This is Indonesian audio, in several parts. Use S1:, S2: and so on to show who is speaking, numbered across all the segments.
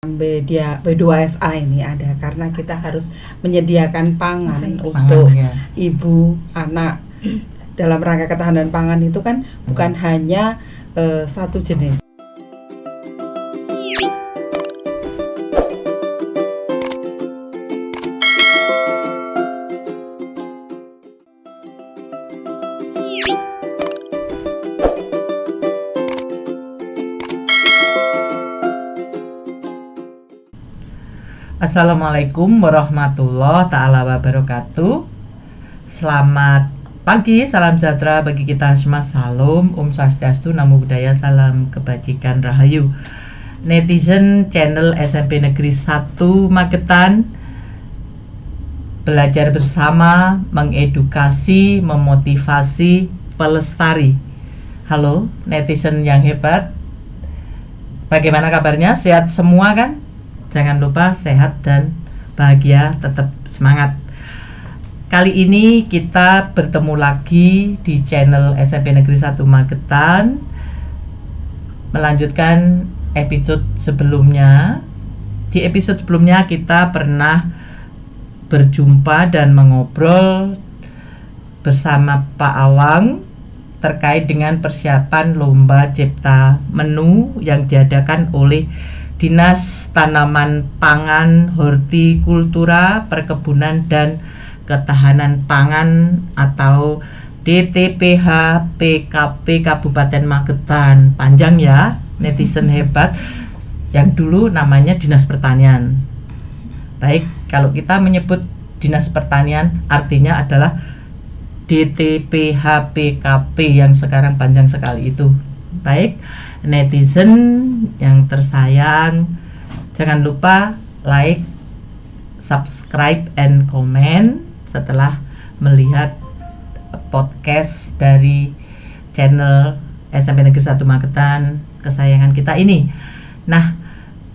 S1: B2SA ini ada karena kita harus menyediakan pangan untuk ibu, anak. Dalam rangka ketahanan pangan itu kan bukan hanya satu jenis.
S2: Assalamualaikum warahmatullahi ta'ala wabarakatuh. Selamat pagi, salam sejahtera bagi kita semua. Salam, Om Swastiastu, Namo Buddhaya, salam kebajikan rahayu. Netizen channel SMP Negeri 1 Magetan, belajar bersama, mengedukasi, memotivasi, pelestari. Halo netizen yang hebat, bagaimana kabarnya? Sehat semua kan? Jangan lupa sehat dan bahagia, tetap semangat. Kali ini kita bertemu lagi di channel SMP Negeri 1 Magetan, melanjutkan episode sebelumnya. Di episode sebelumnya kita pernah berjumpa dan mengobrol bersama Pak Awang terkait dengan persiapan lomba cipta menu yang diadakan oleh Dinas Tanaman Pangan, Hortikultura, Perkebunan dan Ketahanan Pangan atau DTPH PKP Kabupaten Magetan. Panjang ya, netizen hebat, yang dulu namanya Dinas Pertanian. Baik, kalau kita menyebut Dinas Pertanian artinya adalah DTPH PKP yang sekarang panjang sekali itu. Baik, netizen yang tersayang, jangan lupa like, subscribe, and comment setelah melihat podcast dari channel SMP Negeri 1 Magetan kesayangan kita ini. Nah,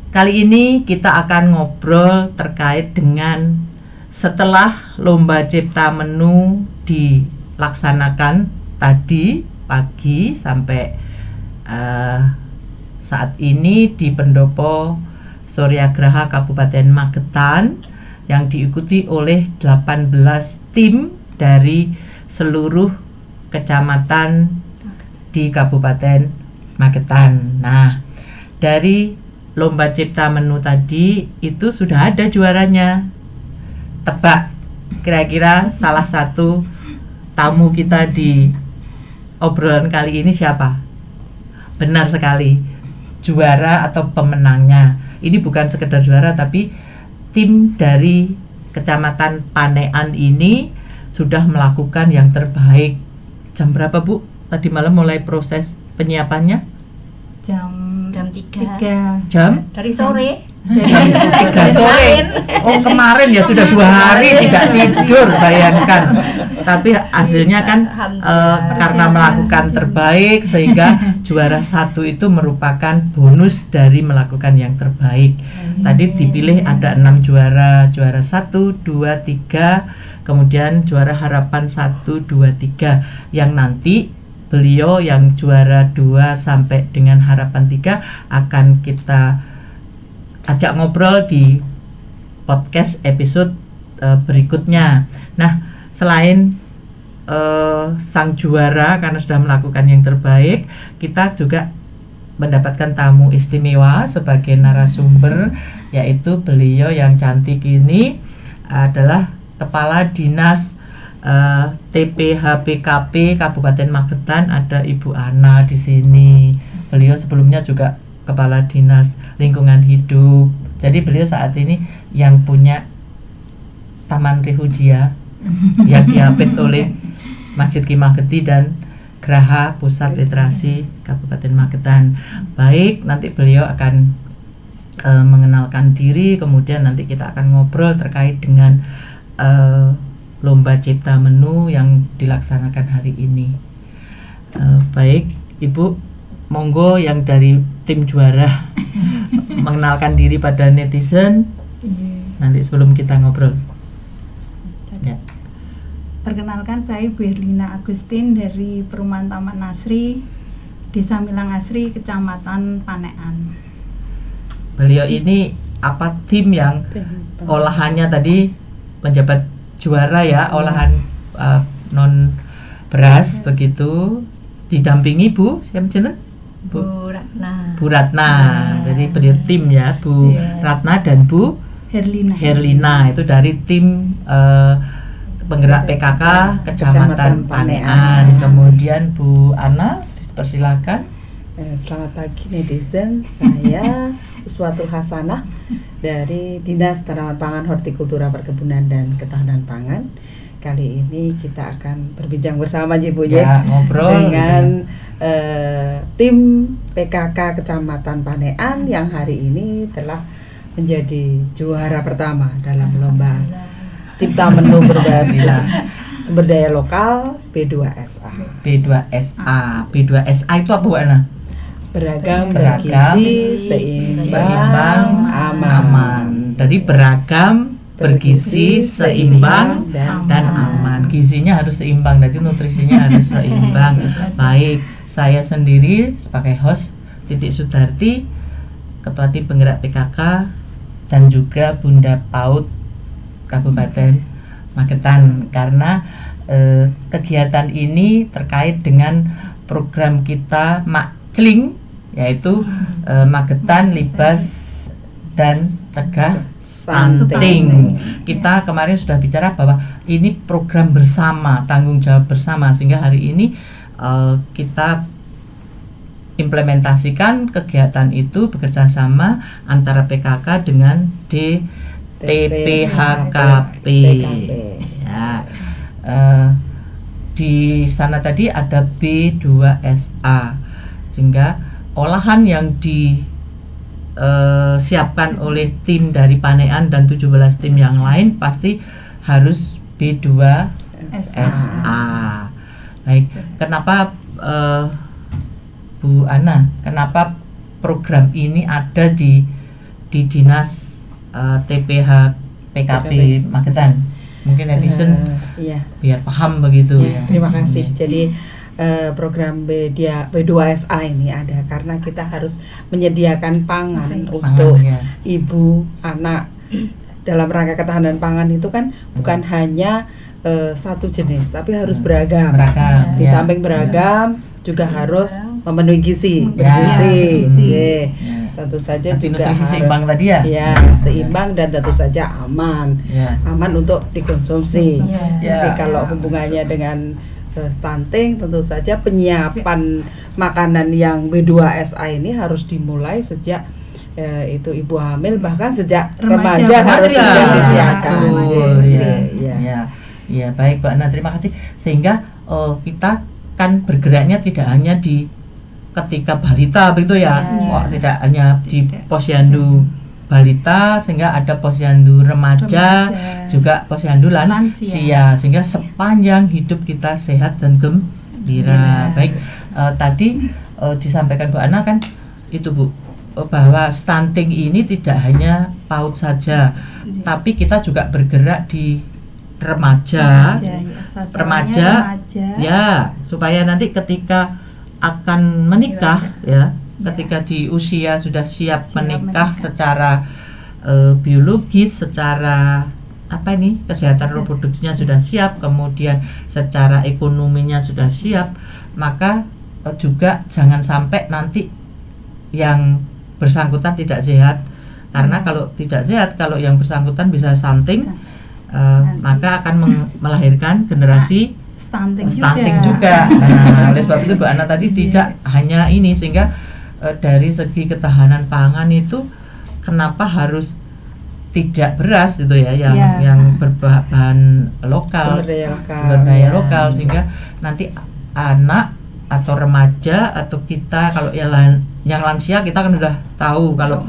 S2: kali ini kita akan ngobrol terkait dengan setelah lomba cipta menu dilaksanakan tadi pagi sampai saat ini di Pendopo Suryagraha Kabupaten Magetan yang diikuti oleh 18 tim dari seluruh kecamatan di Kabupaten Magetan. Nah, dari lomba cipta menu tadi itu sudah ada juaranya. Tebak kira-kira salah satu tamu kita di obrolan kali ini siapa? Benar sekali, juara atau pemenangnya. Ini bukan sekedar juara, tapi tim dari Kecamatan Panean ini sudah melakukan yang terbaik. Jam berapa, Bu? Tadi malam mulai proses penyiapannya?
S3: Jam 3.
S2: Jam?
S3: Dari sore.
S2: Jam 3 sore. Oh, kemarin ya sudah 2 hari tidak tidur, bayangkan. Tapi hasilnya kan karena melakukan terbaik sehingga juara 1 itu merupakan bonus dari melakukan yang terbaik. Tadi dipilih ada 6 juara, juara 1, 2, 3, kemudian juara harapan 1, 2, 3, yang nanti beliau yang juara 2 sampai dengan harapan 3 akan kita ajak ngobrol di podcast episode berikutnya. Nah, selain sang juara karena sudah melakukan yang terbaik, kita juga mendapatkan tamu istimewa sebagai narasumber, yaitu beliau yang cantik ini adalah Kepala Dinas TPH-PKP Kabupaten Magetan, ada Ibu Ana di sini. Beliau sebelumnya juga Kepala Dinas Lingkungan Hidup. Jadi beliau saat ini yang punya Taman Rehujia yang diapit oleh Masjid Ki Mageti dan Graha Pusat Literasi Kabupaten Magetan. Baik, nanti beliau akan mengenalkan diri, kemudian nanti kita akan ngobrol terkait dengan lomba cipta menu yang dilaksanakan hari ini. Baik, Ibu, monggo yang dari tim juara mengenalkan diri pada netizen nanti sebelum kita ngobrol. Ya.
S3: Perkenalkan, saya Bu Herlina Agustin dari Perumahan Taman Asri, Desa Milang Asri, Kecamatan Panean.
S2: beliau ini tim yang olahannya tadi menjabat juara ya, olahan non beras begitu, didampingi Bu Ratna. Jadi beliau tim ya, Bu Ratna dan Bu Herlina itu dari tim penggerak PKK Kecamatan Panean. Kemudian Bu Ana, persilakan.
S1: Selamat pagi netizen, saya Uswatul Hasanah dari Dinas Tanaman Pangan, Hortikultura, Perkebunan dan Ketahanan Pangan. Kali ini kita akan berbincang bersama Bu
S2: ya, ngobrol
S1: dengan tim PKK Kecamatan Panean yang hari ini telah menjadi juara pertama dalam lomba Cipta Menu berbasis sumber daya lokal B2SA.
S2: B2SA itu apa Bu Ana?
S1: Beragam, bergizi, seimbang, aman.
S2: Jadi beragam, bergizi, seimbang, dan aman. Gizinya harus seimbang, jadi nutrisinya harus seimbang. Baik, saya sendiri sebagai host Titik Sudarti, Ketua Tim Penggerak PKK, dan juga Bunda PAUD Kabupaten Magetan, karena kegiatan ini terkait dengan program kita Makcling, yaitu Magetan Libas dan Cegah Stunting. Kita kemarin sudah bicara bahwa ini program bersama, tanggung jawab bersama, sehingga hari ini kita implementasikan kegiatan itu bekerja sama antara PKK dengan DTPHKP. Ya, di sana tadi ada B2SA, sehingga olahan yang disiapkan oleh tim dari Panean dan 17 tim yang lain pasti harus B2SA. Baik, kenapa Bu Ana, kenapa program ini ada di Dinas TPH PKP Magetan? Mungkin netizen biar paham begitu ya.
S1: Terima kasih. Jadi program B2SA ini ada karena kita harus menyediakan pangan untuk ibu, anak. Dalam rangka ketahanan pangan itu kan bukan hanya satu jenis, tapi harus beragam. Di samping beragam juga harus memenuhi gizi, bergizi. Tentu saja juga harus
S2: seimbang tadi ya.
S1: Seimbang dan tentu saja aman. Aman untuk dikonsumsi. Jadi kalau hubungannya dengan stunting, tentu saja penyiapan makanan yang B2SA ini harus dimulai sejak itu ibu hamil, bahkan sejak remaja harus sudah disiapkan.
S2: Ya, baik Mbak Ana, terima kasih. Sehingga kita kan bergeraknya tidak hanya di ketika balita begitu ya. Tidak hanya di posyandu balita, sehingga ada posyandu remaja, juga posyandu lansia, sehingga sepanjang hidup kita sehat dan gembira. Baik, tadi disampaikan Bu Ana kan itu Bu, bahwa stunting ini tidak hanya PAUD saja, tapi kita juga bergerak di remaja ya, supaya nanti ketika akan menikah ketika di usia sudah siap menikah secara biologis, secara kesehatan reproduksinya sudah siap, kemudian secara ekonominya sudah siap, maka juga jangan sampai nanti yang bersangkutan tidak sehat, karena kalau tidak sehat, kalau yang bersangkutan bisa stunting, maka akan melahirkan generasi stunting juga. Nah, oleh sebab itu Bu Ana tadi tidak hanya ini, sehingga dari segi ketahanan pangan itu kenapa harus tidak beras gitu ya, yang berbahan lokal, sumber daya lokal, sehingga nanti anak atau remaja atau kita, kalau yang lansia kita kan udah tahu kalau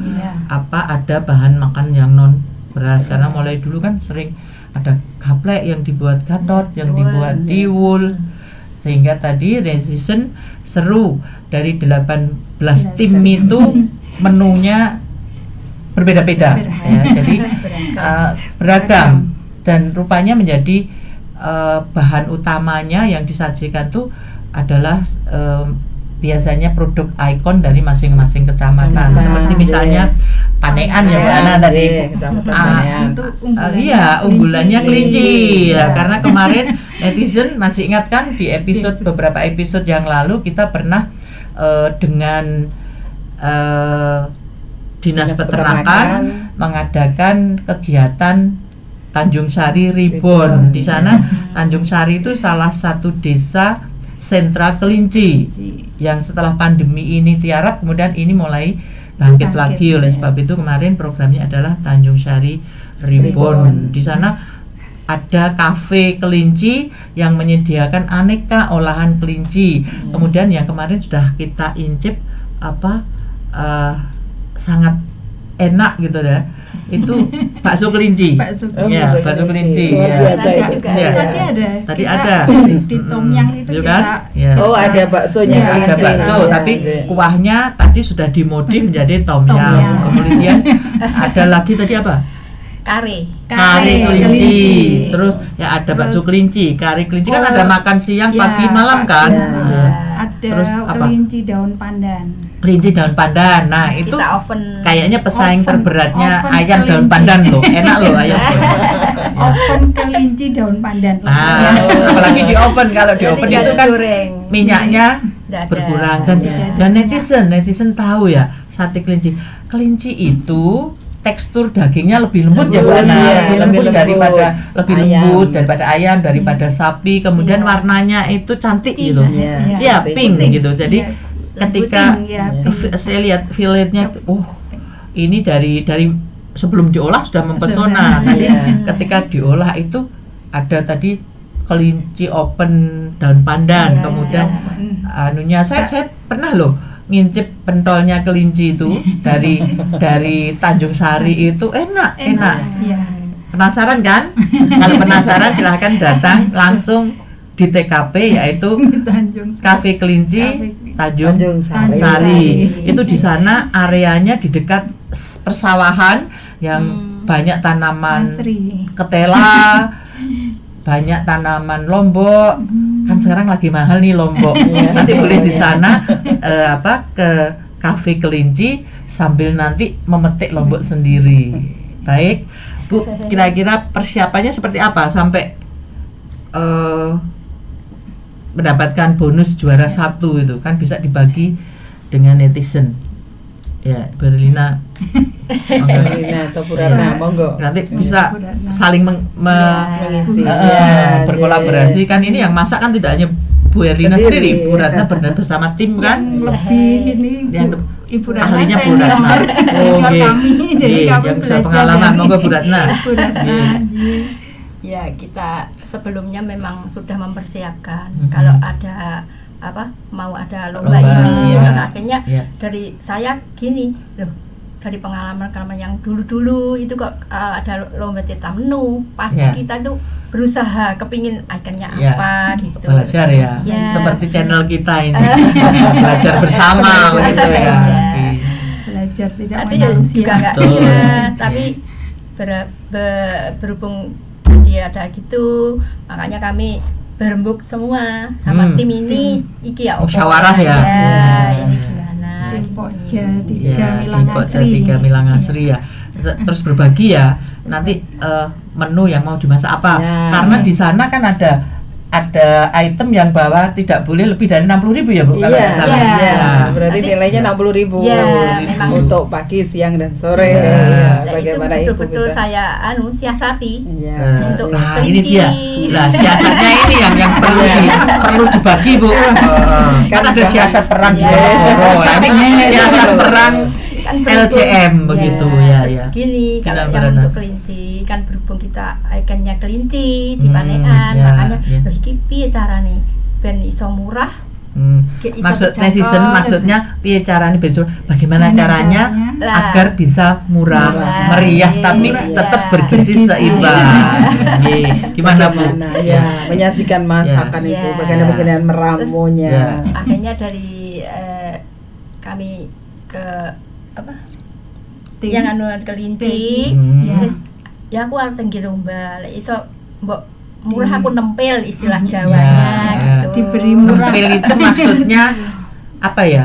S2: ada bahan makan yang non beras, karena mulai dulu kan sering ada gaplek yang dibuat gatot, yang dibuat tiwul, sehingga tadi netizen seru, dari 18 tim itu menunya berbeda-beda ya, jadi beragam, dan rupanya menjadi bahan utamanya yang disajikan tuh adalah biasanya produk ikon dari masing-masing kecamatan. Seperti misalnya Panean ya Bu Ana tadi. Iya, unggulannya kelinci ya, karena kemarin netizen masih ingat kan di beberapa episode yang lalu kita pernah dengan Dinas Peternakan mengadakan kegiatan Tanjung Sari Reborn. Di sana Tanjung Sari itu salah satu desa sentra kelinci yang setelah pandemi ini tiarap, kemudian ini mulai bangkit lagi. Oleh sebab itu kemarin programnya adalah Tanjung Sari Reborn. Di sana ada kafe kelinci yang menyediakan aneka olahan kelinci. Kemudian yang kemarin sudah kita incip sangat enak gitu ya. Itu bakso kelinci. Bakso kelinci. Tadi ada
S3: di Tom Yang itu
S2: kan?
S1: Ada baksonya.
S2: Ada bakso, tapi kuahnya tadi sudah dimodif menjadi Tom Yang. Kemudian ada lagi tadi apa?
S3: Kari
S2: kelinci. Terus ya ada bakso kelinci, kari kelinci kan ada makan siang, pagi, malam kan.
S3: Ada terus kelinci daun pandan.
S2: Kelinci daun pandan. Nah, itu kayaknya pesaing terberatnya ayam daun pandan loh. Enak loh ayam.
S3: Oven kelinci daun pandan.
S2: Apalagi di oven, kalau di oven itu kan minyaknya berkurang dan netizen tahu ya sate kelinci. Kelinci itu tekstur dagingnya lebih lembut ya Bu Ana, lebih lembut daripada ayam, daripada sapi. Kemudian warnanya itu cantik gitu, ya pink gitu. Jadi ketika saya lihat filletnya, ini dari sebelum diolah sudah mempesona. Tadi ketika diolah itu ada tadi kelinci oven daun pandan, kemudian saya pernah loh ngincip pentolnya kelinci itu dari Tanjung Sari itu enak. Penasaran kan? Kalau penasaran silahkan datang langsung di TKP yaitu Cafe Kelinci Tanjung Sari. Itu di sana areanya di dekat persawahan yang banyak tanaman ketela, banyak tanaman lombok. Kan sekarang lagi mahal nih lombok. Nanti boleh di sana ke Cafe Kelinci sambil nanti memetik lombok sendiri. Baik, Bu, kira-kira persiapannya seperti apa sampai mendapatkan bonus juara 1 itu kan bisa dibagi dengan netizen. Ya, Berlina
S1: atau Purana, monggo.
S2: Nanti bisa saling mengisi, berkolaborasi kan. Ini yang masak kan tidak hanya Bu Erlina sendiri, Bu Ratna bersama tim kan.
S3: Lebih ini Ibu Ratna
S2: ahlinya Bu Ratna.
S3: Jadi
S2: yang bisa pengalaman, monggo Bu Ratna.
S4: Ya, kita sebelumnya memang sudah mempersiapkan kalau ada mau ada lomba ini. Terus akhirnya dari saya gini loh, dari pengalaman yang dulu itu kok ada lomba cipta menu, pasti kita tuh berusaha kepingin ikonnya apa gitu.
S2: Belajar ya, seperti channel kita ini belajar bersama begitu ya.
S3: Belajar tidak
S4: juga nggak tapi berhubung dia ada gitu, makanya kami berembuk semua sama tim ini iki ya
S2: musyawarah ya.
S4: Ini gimana
S3: tim Pokja 3
S2: Milang Asri ya. Terus berbagi ya nanti menu yang mau dimasak apa. Karena di sana kan ada item yang bahwa tidak boleh lebih dari 60.000 ya Bu, kalau nggak salah.
S1: Berarti nilainya 60.000 untuk pagi, siang dan sore. Bagaimana
S4: itu betul saya siasati untuk
S2: ini dia. Nah, siasatnya ini yang perlu dibagi Bu. Kan ada siasat perang di Ponorogo. Ini siasat perang LCM begitu ya.
S4: Gini, kalau yang untuk kelinci kan berhubung kita ikannya kelinci di Panean, makanya loh iki piye carane ben iso murah.
S2: Maksudnya piye carane ben bagaimana caranya agar bisa murah, meriah tapi tetap bergizi seimbang. Gimana Bu?
S1: Menyajikan masakan itu, bagaimana meramunya.
S4: Akhirnya dari kami ke yang anuan kelinci, ya aku harus tinggi lomba, iso mbok murah aku nempel istilah Jawanya gitu.
S3: Diberi murah.
S2: Nempel itu maksudnya apa ya,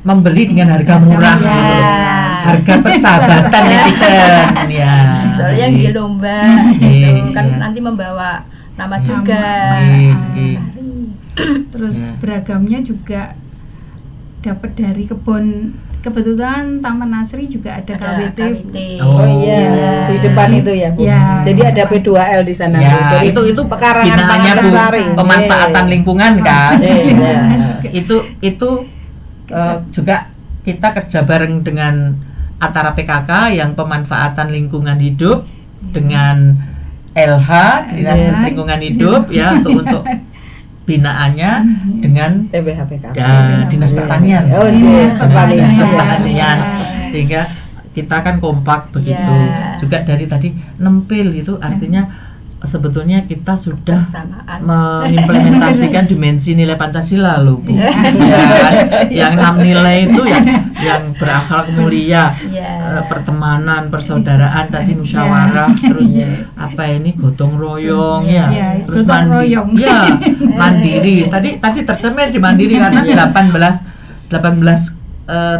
S2: membeli dengan harga murah
S4: Ya.
S2: gitu. Harga persahabatan netizen ya.
S4: Soalnya
S2: Jadi,
S4: di lomba
S2: Iya.
S4: gitu kan nanti membawa nama juga.
S2: Iya.
S4: Sari.
S3: Terus
S2: Ya.
S3: beragamnya juga dapat dari kebun. Kebetulan Taman Nasri juga ada KWT.
S4: KWT.
S1: Oh iya,
S3: Iya.
S1: di depan itu ya, Bu.
S3: Iya.
S1: Jadi ada P2L di sana.
S2: Ya,
S1: Bu. Jadi
S2: itu
S1: pekarangan
S2: binaannya
S1: pangan
S2: Bu,
S1: lestari.
S2: pemanfaatan lingkungan kan.
S1: Iya.
S2: Itu juga kita kerja bareng dengan antara PKK yang pemanfaatan lingkungan hidup dengan LH Dinas
S3: LH.
S2: Lingkungan Hidup ya untuk binaannya dengan
S1: TBHPK.
S2: Dinas Pertanian.
S1: Oh, Dinas Pertanian.
S2: Dinas Pertanian. Sehingga kita kan kompak begitu.
S4: Iya.
S2: Juga dari tadi nempil itu artinya sebetulnya kita sudah
S4: Bersamaan.
S2: mengimplementasikan dimensi nilai Pancasila loh Bu. Ya, kan? Yang 6 nilai itu yang berakhlak mulia,
S4: Iya.
S2: pertemanan, persaudaraan, tadi musyawarah, terus apa ini gotong royong ya,
S3: Iya,
S2: terus
S3: gotong royong.
S2: ya, mandiri. Tadi tercemin di mandiri karena 18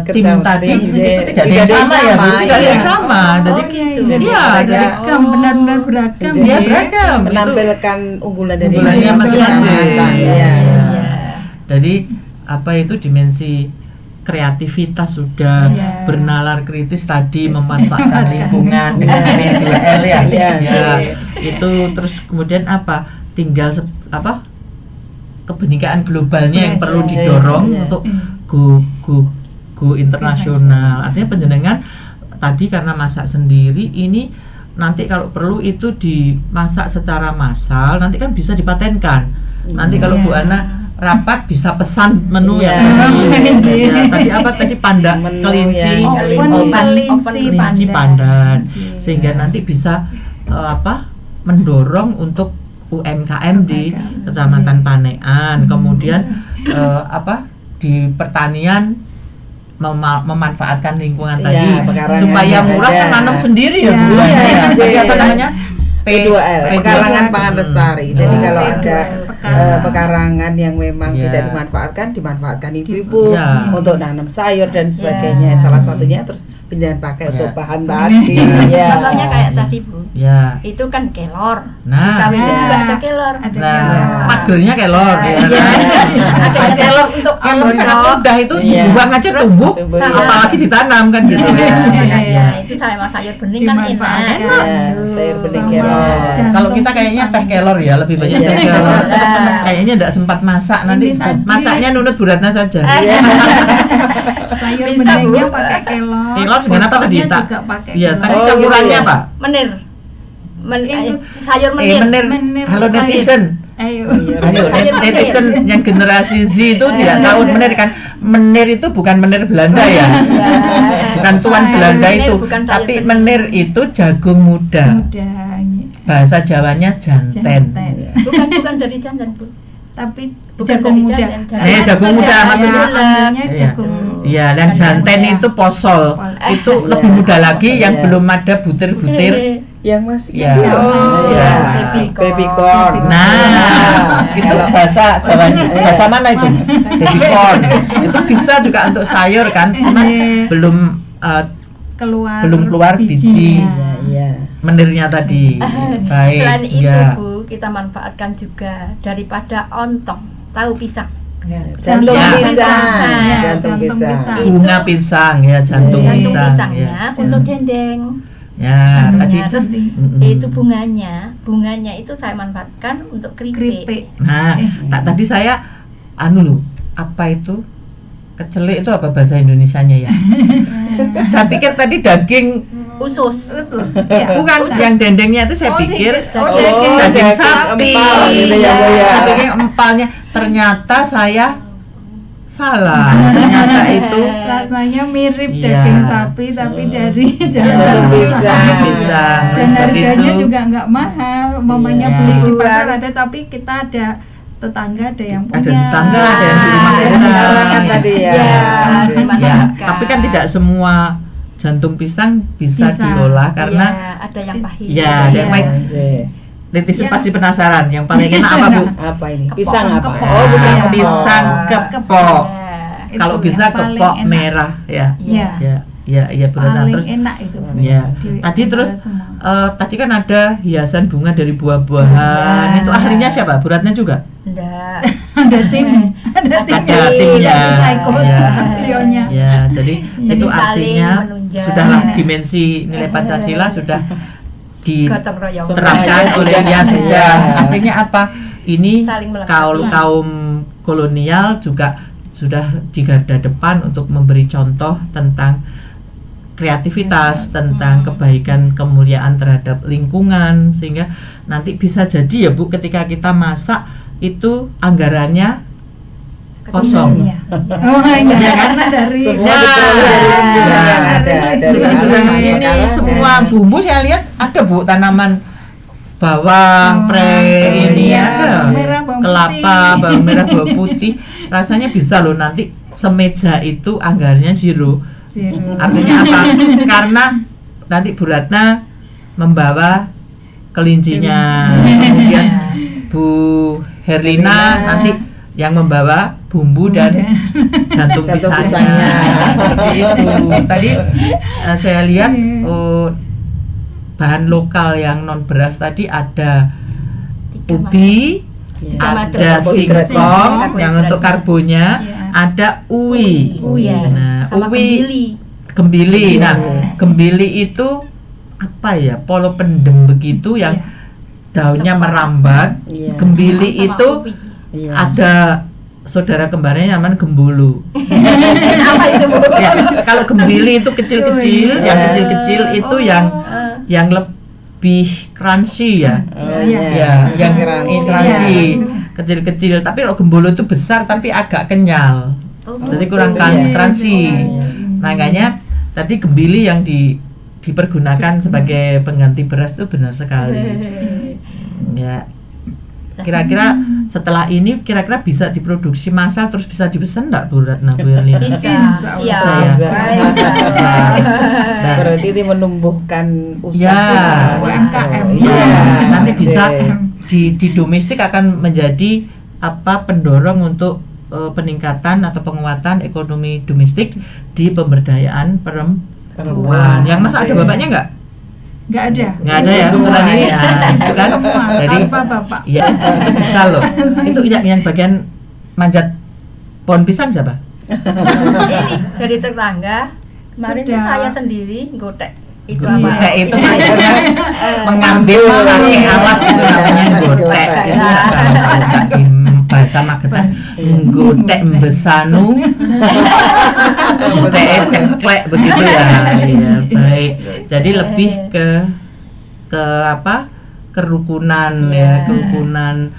S2: tim tadi
S1: Tim,
S2: itu tidak ada yang sama ya Bu, tidak ada yang sama. Jadi
S4: gitu.
S2: iya, jadi
S3: Beragam, benar-benar beragam.
S2: dia
S3: ya.
S2: beragam. Itu
S1: Menampilkan unggulan dari
S2: unggulannya masing-masing.
S1: Iya.
S2: Jadi apa itu dimensi kreativitas sudah,
S3: Iya.
S2: bernalar kritis tadi, memanfaatkan lingkungan dengan P2L ya.
S1: Iya.
S2: Ya, itu terus kemudian apa? Tinggal kebenekaan globalnya yang perlu didorong untuk go internasional. Artinya penjenengan tadi karena masak sendiri ini nanti kalau perlu itu dimasak secara massal, nanti kan bisa dipatenkan. Nanti kalau Bu Ana rapat bisa pesan menu
S1: Iya.
S2: yang tadi.
S3: Iya.
S2: Ya, tadi apa tadi pandan
S1: Menu
S2: kelinci,
S1: yang
S2: kelinci pandan. Sehingga nanti bisa mendorong untuk UMKM di Kecamatan Panean. Kemudian di pertanian memanfaatkan lingkungan tadi
S1: pekarangan
S2: supaya murah
S1: ada.
S2: kan nanam sendiri ya
S3: Iya.
S2: Bu.
S1: Iya.
S2: Tadi apa namanya?
S1: P2L, pekarangan pangan lestari. Jadi
S2: Oh.
S1: kalau ada
S3: Pekarangan.
S1: pekarangan yang memang
S2: Iya.
S1: tidak dimanfaatkan ibu-ibu
S2: Iya.
S1: untuk nanam sayur dan sebagainya. Salah satunya terus pindahan pakai untuk bahan tadi. Ya.
S4: Contohnya kayak tadi Bu,
S2: Ya.
S4: itu kan kelor.
S2: Nah,
S4: Kami itu juga ada kelor.
S3: Ada
S2: nah,
S3: kelor.
S2: pagernya kelor ya
S4: Iya.
S2: kan?
S4: Ada kelor untuk
S2: Kelor sangat
S4: mondok.
S2: mudah itu
S1: Iya.
S2: dibuang aja tumbuh,
S1: tumbuh,
S4: iya.
S2: apalagi ditanam kan gitu ya.
S3: Iya.
S4: Nah, itu sama sayur bening kan enak.
S3: Dimanfaatkan.
S1: Ya, sayur bening
S3: Sama
S1: kelor.
S3: jantung
S2: Kalau kita kayaknya
S3: pisang.
S2: teh kelor ya, lebih banyak
S1: Iya.
S2: teh kelor.
S4: Iya.
S2: Kayaknya enggak sempat masak nanti.
S3: Ini tadi.
S2: Masaknya nunut Bu Ratna saja.
S3: Sayur
S4: Bisa,
S3: beningnya
S4: Bu.
S3: pakai kelor.
S2: Kelor dengan apa tadi,
S3: Botolnya
S2: Tak?
S3: juga pakai
S2: Iya,
S3: kelor.
S2: tadi
S1: Oh,
S2: campurannya
S1: iya.
S2: apa?
S4: Menir.
S3: Itu
S4: Sayur menir.
S2: Menir.
S3: Menir
S2: Halo
S3: sayur.
S2: netizen.
S3: Ayo.
S2: Ayo
S4: Sayur menir.
S2: netizen yang generasi Z itu tidak tahu menir kan. Menir itu bukan menir Belanda ya. Bukan tuan
S3: Sayur
S2: Belanda
S4: menir
S2: itu,
S4: bukan sayur
S2: tapi
S4: bening.
S2: menir itu jagung muda.
S3: Udah.
S2: Bahasa Jawanya janten.
S3: Janten.
S4: Bukan dari jantan Bu.
S3: Tapi
S4: Bukan
S3: jagung
S4: dari
S3: muda.
S4: jantan.
S2: Jagung muda maksudnya.
S3: Ambilnya
S2: Iya.
S3: jagung.
S2: Iya, yang janten
S4: Iya.
S2: itu posol. Itu lebih muda lagi yang belum ada butir-butir.
S1: Yang masih
S2: Iya.
S1: kecil.
S4: Oh,
S1: Iya.
S4: baby corn.
S1: Baby corn.
S2: Nah, itu bahasa Jawanya. Bahasa mana itu? Baby corn. Itu bisa juga untuk sayur kan, cuman belum keluar biji.
S3: bijinya.
S1: Iya.
S2: menirnya tadi. Baik.
S4: Selain itu
S2: Ya.
S4: Bu, kita manfaatkan juga daripada ontong, tahu pisang.
S1: Jantung
S2: Ya.
S1: pisang.
S3: Ya,
S1: Jantung pisang.
S2: Bunga pisang ya, jantung
S4: Jantung
S2: pisang.
S4: pisangnya
S2: Ya.
S4: untuk dendeng.
S2: Ya, tadi.
S4: Jantungnya. Terus
S2: Mm-mm.
S4: itu bunganya itu saya manfaatkan untuk keripik.
S3: Keripik.
S2: Nah, tadi saya loh, apa itu? Kecelek itu apa bahasa Indonesianya ya? Saya pikir tadi daging,
S4: Usus.
S3: Ya.
S2: bukan
S4: Usus.
S2: yang dendengnya itu saya
S3: Oh,
S2: pikir
S4: daging.
S2: daging sapi,
S1: empal gitu ya, Bu, ya.
S2: daging empalnya. Ternyata saya salah. Ternyata itu
S3: Rasanya mirip
S2: Iya.
S3: daging sapi tapi dari jantung
S1: Jantung
S3: pisang.
S1: pisang.
S2: pisang.
S3: Dan
S2: Oleh sebab
S3: harganya
S2: itu,
S3: juga nggak mahal. Mamanya
S2: Iya.
S3: beli di pasar ada, tapi kita ada tetangga ada yang
S2: ada
S3: punya.
S2: tetangga, ada yang di rumah
S1: Ada
S2: kita.
S1: pekarangan tadi ya.
S4: Ya,
S1: Oke.
S4: dimanfaatkan.
S2: Ya, tapi kan tidak semua jantung pisang bisa
S3: Bisa.
S2: diolah karena
S4: Ya, ada yang pahit.
S2: Ya, ada yang pahit.
S1: Anjay.
S2: netizen
S3: Ya.
S2: pasti penasaran. Yang paling enak apa Bu?
S1: Apa ini?
S4: Kepok.
S1: Pisang apa?
S4: Kepok.
S1: Oh, pisang
S3: Iya.
S1: kepok.
S2: Pisang kepok.
S4: Ya.
S2: kalau bisa kepok merah ya. Ya Bu Ratna. Terus
S3: enak itu.
S2: Ya. Tadi terus tadi kan ada hiasan bunga dari buah-buahan. Itu ahlinya siapa? Bu Ratna juga?
S4: Enggak.
S3: Ada timnya. Bisa ikut beliaunya.
S2: Ya, jadi itu artinya sudahlah dimensi nilai Pancasila sudah diterapkan oleh dia sudah. Artinya apa? Ini kaum kolonial juga sudah di garda depan untuk memberi contoh tentang kreativitas, tentang kebaikan, kemuliaan terhadap lingkungan, sehingga nanti bisa jadi ya Bu, ketika kita masak itu anggarannya kosong.
S3: Karena dari
S2: ini semua bumbu saya lihat ada Bu, tanaman bawang, ini ada kelapa, bawang merah, bawang putih. Rasanya bisa loh nanti semeja itu anggarannya zero. Artinya apa? Karena nanti Bu Ratna membawa kelincinya, kemudian Bu Herlina nanti yang membawa bumbu dan jantung pisangnya. Tadi saya lihat bahan lokal yang non beras tadi ada ubi, ada singkong yang untuk karbonnya, ada uwi. Nah, uwi gembili. Nah, gembili itu apa ya? Polo pendem begitu yang daunnya merambat. Gembili itu ada saudara kembarnya namanya gembulu.
S4: Apa itu Bu?
S2: Ya, kalau gembili itu kecil-kecil, yang kecil-kecil itu yang lebih crunchy ya. Yang crunchy, kecil-kecil. Tapi kalau gembulu itu besar tapi agak kenyal. Jadi kurang crunchy. Makanya tadi gembili yang dipergunakan sebagai pengganti beras itu benar sekali. Ya. Kira-kira setelah ini kira-kira bisa diproduksi massal terus bisa dipesan enggak Bu Ratna, Bu Herlina?
S4: Bisa.
S1: Berarti itu menumbuhkan usaha
S3: UMKM.
S2: Nanti bisa di domestik akan menjadi pendorong untuk peningkatan atau penguatan ekonomi domestik di pemberdayaan perempuan. Yang masa ada bapaknya enggak?
S3: Nggak ada
S2: ya semuanya ini ya, itu kan jadi
S3: bapak
S2: ya itu bisa loh. Itu yang bagian manjat pohon pisang siapa?
S4: Ini dari tetangga kemarin tuh saya sendiri gotek itu
S2: mengambil pakai alat itu namanya gotek. Itu di bahasa Magetan gotek mbesanu gotek ceklek begitu ya. Iya, baik. Jadi lebih ke kerukunan ya, kerukunan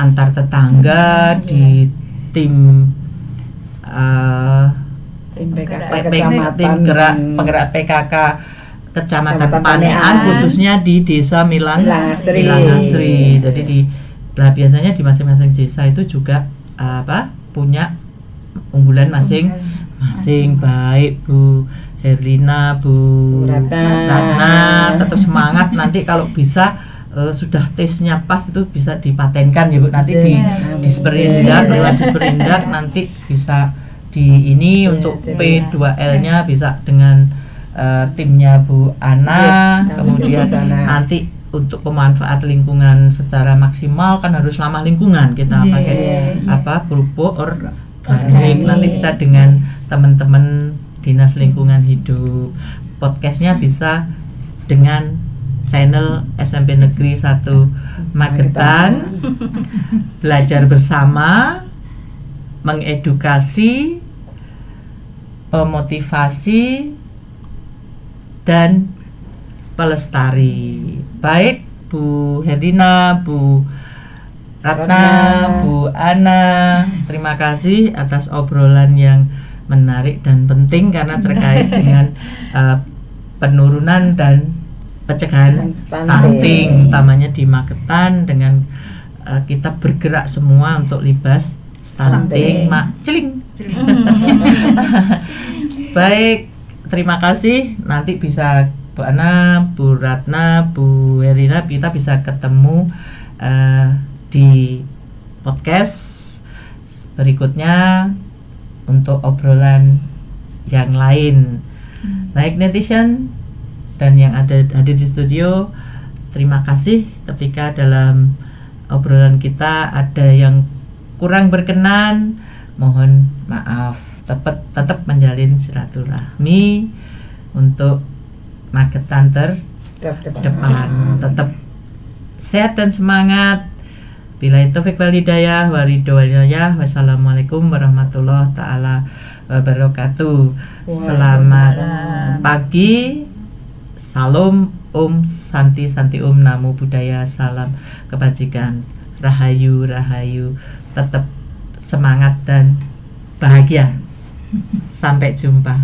S2: antar tetangga di tim penggerak PKK Kecamatan Panean, khususnya di Desa Milangasri. Jadi biasanya di masing-masing desa itu juga punya unggulan masing-masing. Baik Bu Herlina, Bu Ratna, tetap semangat. Nanti kalau bisa sudah tesnya pas itu bisa dipatenkan ya Bu. Nanti di Disperindak, lewat Disperindak nanti bisa untuk P2L-nya bisa dengan timnya Bu Ana, kemudian nanti untuk pemanfaat lingkungan secara maksimal kan harus ramah lingkungan, kita pakai pupuk organik. Nanti bisa dengan teman-teman Dinas Lingkungan Hidup. Podcastnya bisa dengan channel SMP Negeri 1 Magetan. Belajar bersama, mengedukasi, memotivasi dan pelestari. Baik Bu Herlina, Bu Ratna, Bu Ana, terima kasih atas obrolan yang menarik dan penting karena terkait dengan penurunan dan pencegahan stunting, utamanya di Magetan, dengan kita bergerak semua untuk libas stunting. Celing. Baik, terima kasih. Nanti bisa Bu Ana, Bu Ratna, Bu Herlina, kita bisa ketemu di podcast berikutnya. untuk obrolan yang lain. Baik netizen dan yang hadir di studio, terima kasih ketika dalam obrolan kita ada yang kurang berkenan, mohon maaf. Tetap menjalin silaturahmi untuk Magetan depan. Tetap sehat dan semangat. Billahi taufik wal hidayah wa ridho wal hidayah. Wassalamualaikum warahmatullahi taala wabarakatuh. Selamat pagi. Salam Om Santi Santi Om Namo Buddhaya. Salam kebajikan. Rahayu Rahayu. Tetap semangat dan bahagia. Sampai jumpa.